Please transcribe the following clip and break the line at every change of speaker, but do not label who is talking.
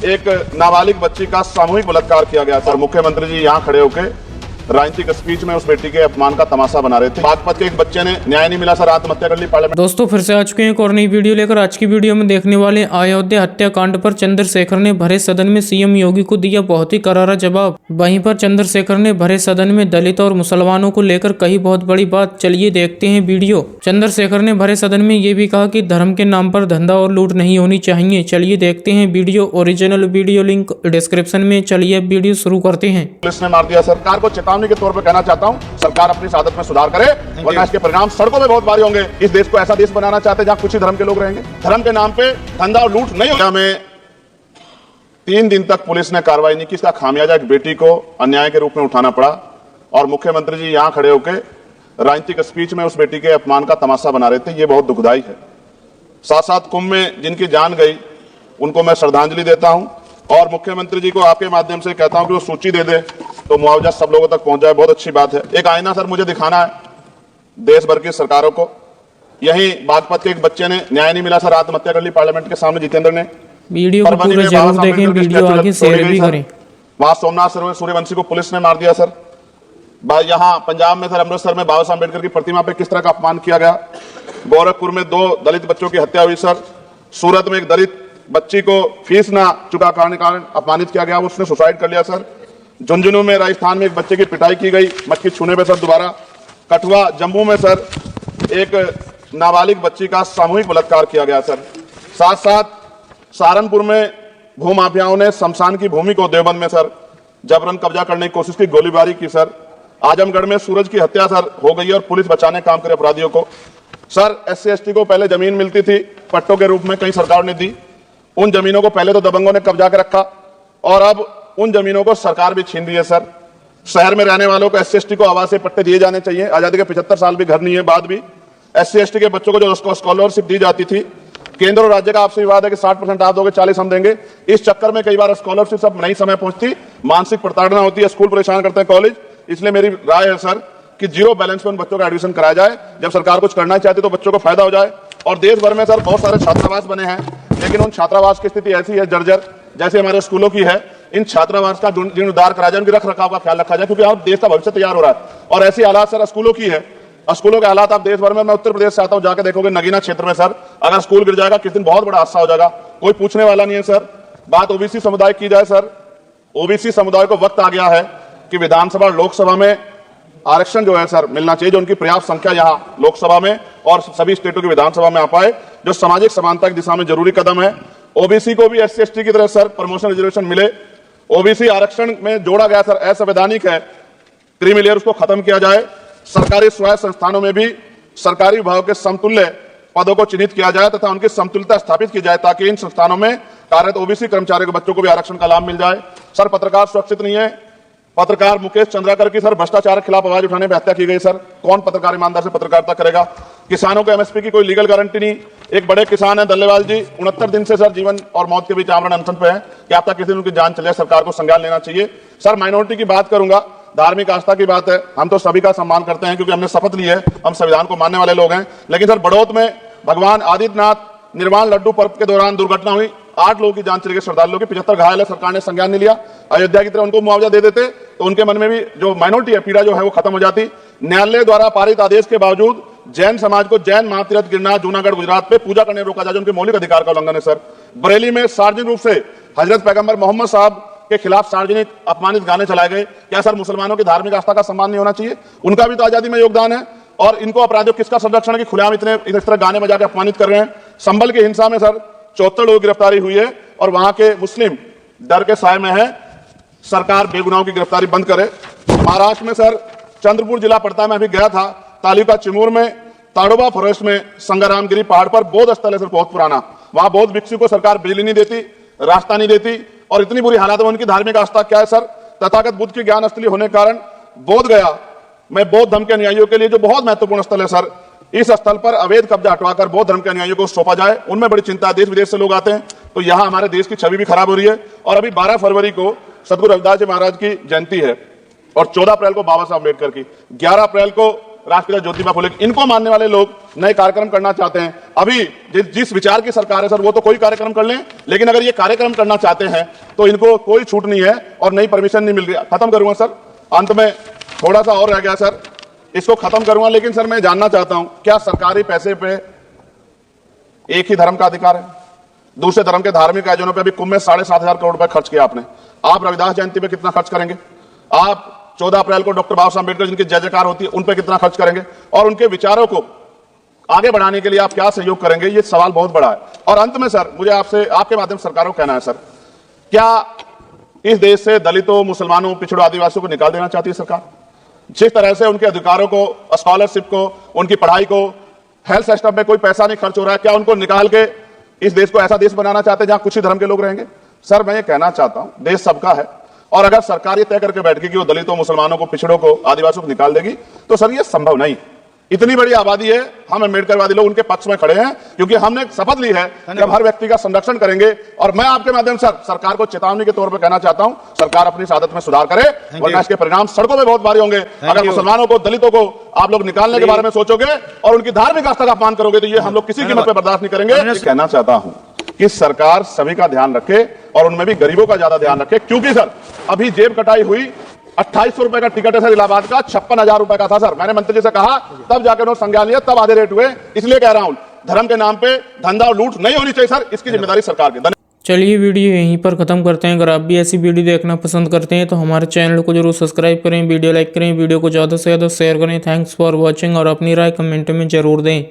एक नाबालिग बच्ची का सामूहिक बलात्कार किया गया था। मुख्यमंत्री जी यहाँ खड़े होकर राजनीतिक स्पीच में उस बेटी के अपमान का तमाशा बना रहे थे। बागपत के एक बच्चे ने न्याय नहीं मिला सर, आत्महत्या कर ली पार्लियामेंट।
दोस्तों फिर से आ चुके हैं एक और नई वीडियो लेकर। आज की वीडियो में देखने वाले अयोध्या हत्याकांड पर चंद्रशेखर ने भरे सदन में सीएम योगी को दिया बहुत ही करारा जवाब। वहीं पर चंद्रशेखर ने भरे सदन में दलित और मुसलमानों को लेकर कही बहुत बड़ी बात। चलिए देखते हैं वीडियो। चंद्रशेखर ने भरे सदन में ये भी कहा कि धर्म के नाम पर धंधा और लूट नहीं होनी चाहिए। चलिए देखते हैं video. Original video link description में। चलिए वीडियो शुरू करते हैं।
पुलिस ने मार दिया। सरकार को चेतावनी के तौर पर कहना चाहता हूं, सरकार अपनी आदत में सुधार करे, वरना इसके परिणाम सड़कों में बहुत भारी होंगे। इस देश को ऐसा देश बनाना चाहते हैं जहां कुछ ही धर्म के लोग रहेंगे। धर्म के नाम पे धंधा और लूट नहीं होगा। में 3 दिन तक पुलिस ने कार्रवाई नहीं की। इसका खामियाजा एक बेटी को अन्याय के रूप में उठाना पड़ा और मुख्यमंत्री जी यहां खड़े होकर राजनीतिक स्पीच में उस बेटी के अपमान का तमाशा बना रहे थे। ये बहुत दुखदायी है। साथ साथ कुंभ में जिनकी जान गई उनको मैं श्रद्धांजलि देता हूं और मुख्यमंत्री जी को आपके माध्यम से कहता हूं कि वो सूची दे दे तो मुआवजा सब लोगों तक पहुंच जाए। बहुत अच्छी बात है। एक आईना सर मुझे दिखाना है देश भर की सरकारों को। यही बागपत के एक बच्चे ने न्याय नहीं मिला सर, आत्महत्या कर ली पार्लियामेंट के सामने। जितेंद्र ने
वीडियो को पूरा जरूर देखें, वीडियो आगे शेयर भी करें।
वहां सोमनाथ सूर्यवंशी को पुलिस ने मार दिया सर। यहाँ पंजाब में सर अमृतसर में बाबा साहब अम्बेडकर की प्रतिमा पे किस तरह का अपमान किया गया। गोरखपुर में 2 दलित बच्चों की हत्या हुई सर। सूरत में एक दलित बच्ची को फीस ना चुका करने के कारण अपमानित किया गया, उसने सुसाइड कर लिया सर। झुंझुनू में राजस्थान में एक बच्चे की पिटाई की गई मटकी छूने पे सर दोबारा। कठुआ जम्मू में सर एक नाबालिग बच्ची का सामूहिक बलात्कार किया गया सर। साथ साथ सहारनपुर में भूमाफियाओं ने शमशान की भूमि को देवबंद में सर जबरन कब्जा करने की कोशिश की, गोलीबारी की सर। आजमगढ़ में सूरज की हत्या सर हो गई और पुलिस बचाने काम करे अपराधियों को सर। SC/ST को पहले जमीन मिलती थी पट्टों के रूप में, कई सरकार ने दी। उन जमीनों को पहले तो दबंगों ने कब्जा कर रखा और अब उन जमीनों को सरकार भी छीन रही है सर। शहर में रहने वालों को SC/ST को आवासीय पट्टे दिए जाने चाहिए। आजादी के 75 साल भी घर नहीं है, बाद भी SC/ST के बच्चों को जो स्कॉलरशिप दी जाती थी, केंद्र और राज्य का आपसे विवाद है कि 60% आप दोगे 40 हम देंगे। इस चक्कर में कई बार स्कॉलरशिप सब नहीं समय पहुंचती, मानसिक प्रताड़ना होती है, स्कूल परेशान करते हैं, कॉलेज। इसलिए मेरी राय है सर कि 0 बैलेंस में उन बच्चों का एडमिशन कराया जाए। जब सरकार कुछ करना चाहती तो बच्चों को फायदा हो जाए। और देश भर में सर बहुत सारे छात्रावास बने हैं, लेकिन उन छात्रावास की स्थिति ऐसी है जर्जर जैसे हमारे स्कूलों की है। इन छात्रावास का जीर्णोद्धार कराया जाए, उनकी रख रखाव का ख्याल रखा जाए, क्योंकि अब देश का भविष्य तैयार हो रहा है। और ऐसी हालात सर स्कूलों की है। स्कूलों के हालात आप देश भर में, मैं उत्तर प्रदेश से आता हूं, जाके देखोगे नगीना क्षेत्र में सर अगर स्कूल गिर जाएगा किस दिन बहुत बड़ा हादसा हो जाएगा, कोई पूछने वाला नहीं है सर। बात ओबीसी समुदाय की जाए सर, ओबीसी समुदाय को वक्त आ गया है कि विधानसभा लोकसभा में आरक्षण जो है सर मिलना चाहिए, जो उनकी पर्याप्त संख्या यहाँ लोकसभा में और सभी स्टेटों की विधानसभा में आ पाए, जो सामाजिक समानता की दिशा में जरूरी कदम है। ओबीसी को भी SC/ST की तरह सर प्रमोशन रिजर्वेशन मिले। ओबीसी आरक्षण में जोड़ा गया सर असंवैधानिक है, क्रीमी लेयर उसको खत्म किया जाए। सरकारी स्वायत्त संस्थानों में भी सरकारी विभागों के समतुल्य पदों को चिन्हित किया जाए तथा उनकी समतुल्यता स्थापित की जाए, ताकि इन संस्थानों में कार्यरत ओबीसी कर्मचारियों के बच्चों को भी आरक्षण का लाभ मिल जाए। सर पत्रकार सुरक्षित नहीं है। पत्रकार मुकेश चंद्राकर की सर भ्रष्टाचार के खिलाफ आवाज उठाने में हत्या की गई सर। कौन पत्रकार ईमानदार से पत्रकारिता करेगा। किसानों को MSP की कोई लीगल गारंटी नहीं। एक बड़े किसान है दल्लेवाल जी, 69 दिन से सर जीवन और मौत के बीच आमरण अनशन पे है कि आप तक किसी दिन उनकी जान चले। सरकार को संज्ञान लेना चाहिए। सर माइनॉरिटी की बात करूंगा, धार्मिक आस्था की बात है, हम तो सभी का सम्मान करते हैं क्योंकि हमने शपथ ली है, हम संविधान को मानने वाले लोग हैं। लेकिन सर बड़ौत में भगवान आदित्यनाथ निर्वाण लड्डू पर्व के दौरान दुर्घटना हुई, 8 लोगों की जान चली गई, श्रद्धालुओं की 75 घायल है, सरकार ने संज्ञान नहीं लिया। अयोध्या की तरह उनको मुआवजा दे देते तो उनके मन में भी जो माइनॉरिटी है पीड़ा जो है वो खत्म हो जाती। न्यायालय द्वारा पारित आदेश के बावजूद जैन समाज को जैन महातीर्थ गिरनार जूनागढ़ गुजरात पे पूजा करने रोका जाए, उनके मौलिक अधिकार का उल्लंघन है सर। बरेली में सार्वजनिक रूप से हजरत पैगंबर मोहम्मद साहब के खिलाफ सार्वजनिक अपमानित गाने चलाए गए। क्या सर मुसलमानों की धार्मिक आस्था का सम्मान नहीं होना चाहिए? उनका भी तो आजादी में योगदान है। और इनको अपराधियों किसका संरक्षण है कि खुलेआम इस तरह गाने बजा के अपमानित कर रहे हैं। संभल की हिंसा में सर 74 लोगों की गिरफ्तारी हुई है और वहां के मुस्लिम डर के साए में है। सरकार बेगुनाहों की गिरफ्तारी बंद करे। महाराष्ट्र में सर चंद्रपुर जिला पड़ता है, मैं अभी गया था, तालुका चिमूर में ताड़ोबा फॉरेस्ट में संग्रामगिरी पहाड़ पर बौद्ध स्थल है सर बहुत पुराना। वहां बौद्ध भिक्षु को सरकार बिजली नहीं देती, रास्ता नहीं देती और इतनी बुरी हालत है। उनकी धार्मिक आस्था क्या है सर? तथागत बुद्ध की ज्ञान स्थली होने के कारण बोध गया में बौद्ध धर्म के अनुयायियों के लिए जो बहुत महत्वपूर्ण स्थल है सर, इस स्थल पर अवैध कब्जा हटवाकर बौद्ध धर्म के अनुयायियों को सौंपा जाए। उनमें बड़ी चिंता है, देश विदेश से लोग आते हैं तो यहाँ हमारे देश की छवि भी खराब हो रही है। और अभी 12 फरवरी को सदगुरु रविदास जी महाराज की जयंती है और 14 अप्रैल को बाबा साहब अम्बेडकर की, 11 अप्रैल को राष्ट्रपिता ज्योतिबा फुले, इनको मानने वाले लोग नए कार्यक्रम करना चाहते हैं। अभी जिस विचार की सरकार है सर, वो तो कोई कार्यक्रम कर लें, लेकिन अगर ये कार्यक्रम करना चाहते हैं तो इनको कोई छूट नहीं है और नई परमिशन नहीं मिल रही। खत्म करूंगा सर, अंत में थोड़ा सा और रह गया सर, इसको खत्म करूंगा। लेकिन सर मैं जानना चाहता हूं, क्या सरकारी पैसे पे एक ही धर्म का अधिकार है? दूसरे धर्म के धार्मिक आयोजनों पे अभी कुंभ में 7,500 करोड़ रुपए खर्च किया आपने। आप रविदास जयंती पे कितना खर्च करेंगे? आप 14 अप्रैल को डॉक्टर बाबा साहब अम्बेडकर जिनकी जय जयकार होती है, उन पे कितना खर्च करेंगे? और उनके विचारों को आगे बढ़ाने के लिए आप क्या सहयोग करेंगे? ये सवाल बहुत बड़ा है। और अंत में सर, मुझे आपसे, आपके माध्यम से सरकार को कहना है सर, क्या इस देश से दलितों, मुसलमानों, पिछड़ों, आदिवासियों को निकाल देना चाहती है सरकार? जिस तरह से उनके अधिकारों को, स्कॉलरशिप को, उनकी पढ़ाई को, हेल्थ सिस्टम में कोई पैसा नहीं खर्च हो रहा है, क्या उनको निकाल के इस देश को ऐसा देश बनाना चाहते हैं जहां कुछ ही धर्म के लोग रहेंगे? सर मैं ये कहना चाहता हूं, देश सबका है, और अगर सरकार ये तय करके बैठ गई कि वो दलितों, मुसलमानों को, पिछड़ों को, आदिवासियों को निकाल देगी, तो सर ये संभव नहीं। इतनी बड़ी आबादी है, हम अम्बेडकरवादी लोग उनके पक्ष में खड़े हैं, क्योंकि हमने शपथ ली है कि हम हर व्यक्ति का संरक्षण करेंगे। और मैं आपके माध्यम से सरकार को चेतावनी के तौर पर कहना चाहता हूं, सरकार अपनी इस आदत में सुधार करे, वरना इसके परिणाम सड़कों में बहुत भारी होंगे। अगर मुसलमानों को, दलितों को आप लोग निकालने के बारे में सोचोगे और उनकी धार्मिक आस्था का अपमान करोगे, तो ये हम लोग किसी कीमत पर बर्दाश्त नहीं करेंगे। कहना चाहता हूं कि सरकार सभी का ध्यान रखे और उनमें भी गरीबों का ज्यादा ध्यान रखे, क्योंकि सर अभी जेब कटाई हुई, 2800 रुपए का टिकट है सर इलाहाबाद का, 56,000 रुपए का था सर। मैंने मंत्री जी से कहा, तब जाकर उन्होंने संज्ञान लिया, तब आधे रेट हुए। इसलिए कह रहा हूं, धर्म के नाम पे धंधा और लूट नहीं होनी चाहिए सर, इसकी जिम्मेदारी सरकार की।
चलिए वीडियो यहीं पर ख़त्म करते हैं। अगर आप भी ऐसी वीडियो देखना पसंद करते हैं तो हमारे चैनल को जरूर सब्सक्राइब करें, वीडियो लाइक करें, वीडियो को ज़्यादा से ज़्यादा शेयर करें। थैंक्स फॉर वॉचिंग और अपनी राय कमेंट में ज़रूर दें।